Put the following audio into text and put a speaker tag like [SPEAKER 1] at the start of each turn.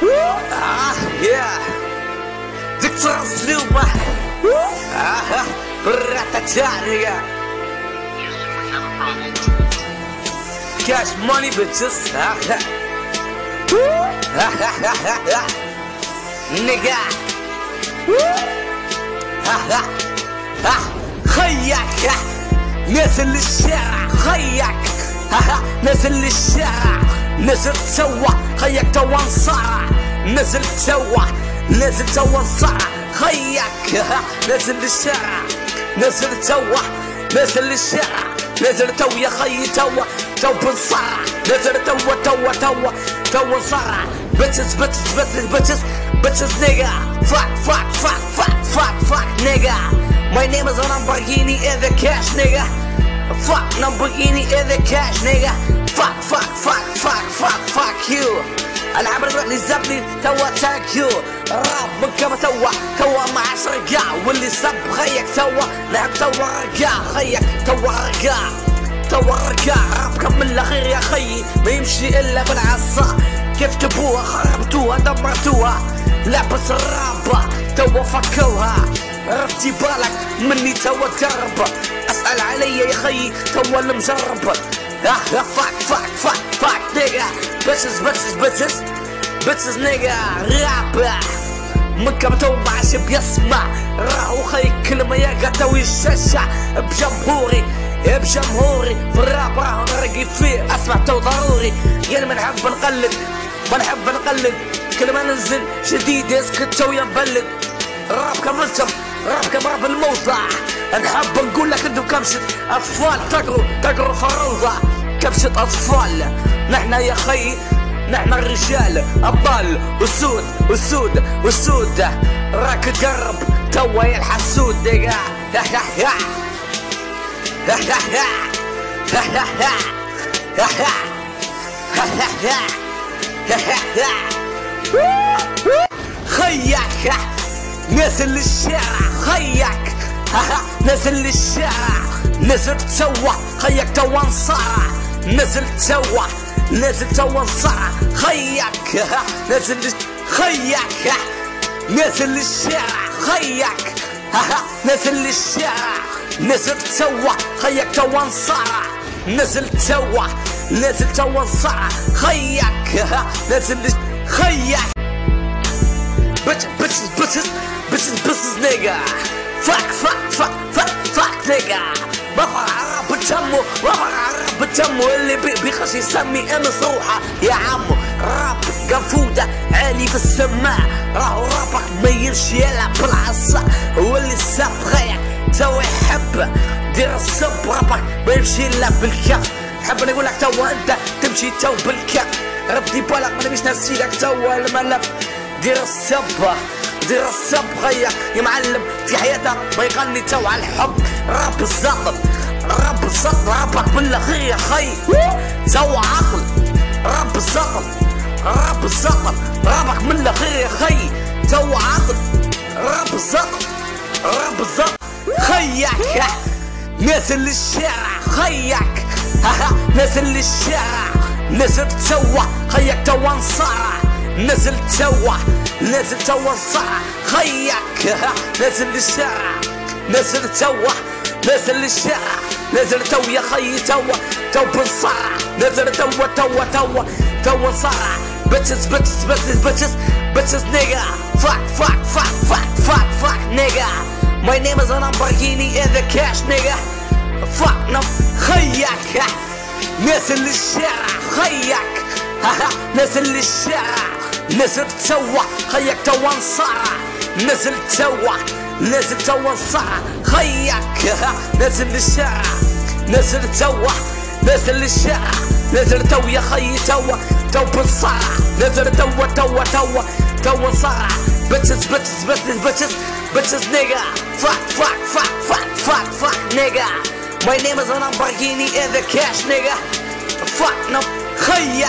[SPEAKER 1] Yeah. دكتور الزلومة برات تارية Cash money bitches Nigga خيك نزل للشارع خيك نزل للشارع نزل تسوى خيك توا انصرع نزل تسوى نزل توا انصرع خيك نزل للشارع نزل توا نزل للشارع نزل تو يا خي تو بنصرع نزل تو انصرع bitches bitches bitches bitches bitches nigga fuck nigga my name is Lamborghini in the cash nigga fuck Lamborghini in the cash nigga fuck you العب نروح للزبلي توا تاك يو راب من كما توا مع 10 رقاع واللي سب خيك توا لعب توا رقاع خيك توا رقاع راب كمل الاخير يا خيي ما يمشي الا بالعصا كيف تبوها خربتوها دمرتوها لعبة الرابة توا فكوها رفتي بالك مني توا تجرب اسأل عليا يا خيي توا المجرب fuck nigga bitches nigga راب من كم تو معاش بيسمع راهو خي كلمة يا قتوي الشاشة بجمهوري في الراب راهو نرقي فيه اسمع تو ضروري يعني ما نحب نقلد كل ما ننزل شديد يسكت تو ينبلد الراب كملتم راب كمراب الموضع نحب نقول لك انتم كمشة اطفال تقروا في الروضة كبشة أطفال نحنا يا خي نحنا الرجال أبطال والسود راك تقرب توا يا الحسود دقا خيك نزل للشارع خيك نزل للشارع نزل تسوى خيك توا انصرع نزل توا انصرع خيك نزل للشارع خيك نزل للشارع نزل توا خيك توا انصرع نزل توا انصرع خيك نزل خيك bitches nigga fuck nigga بفر عرب بتمو اللي بيخش يسمي انس روحه يا عمو راب قنفوده عالي في السماء راهو رابك ما يمشي يلعب بالعصا واللي السب غير تو يحب دير السب رابك ما يمشي يلعب بالكف حب نقول لك تو انت تمشي تو بالكف ردي بالك ما نبيش نسيلك تو الملف دير السب غير يا معلم في حياته ما يغني تو على الحب راب الزقط رابك بالاخير يا خي تو عقل راب الزقط رابك من الاخير يا خي تو عقل راب الزقط خيك نزل للشارع خيك نزل للشارع نزل تسوى خيك تو انصرع نزل توا انصرع خيك نزل للشارع نزل للشارع نزل تو يا خي تو بنصرع نزل تو انصرع bitches nigga fuck nigga my name is Lamborghini in the cash nigga fuck خيك نزل للشارع خيك نزل للشارع نزل تسوى خيك تو انصرع نزل تو انصرع خيك نزل للشارع نزل للشارع نزل تو يا خي تو بنصرع نزل تو انصرع bitches nigga fuck nigga my name is Lamborghini in the cash nigga fuck خيك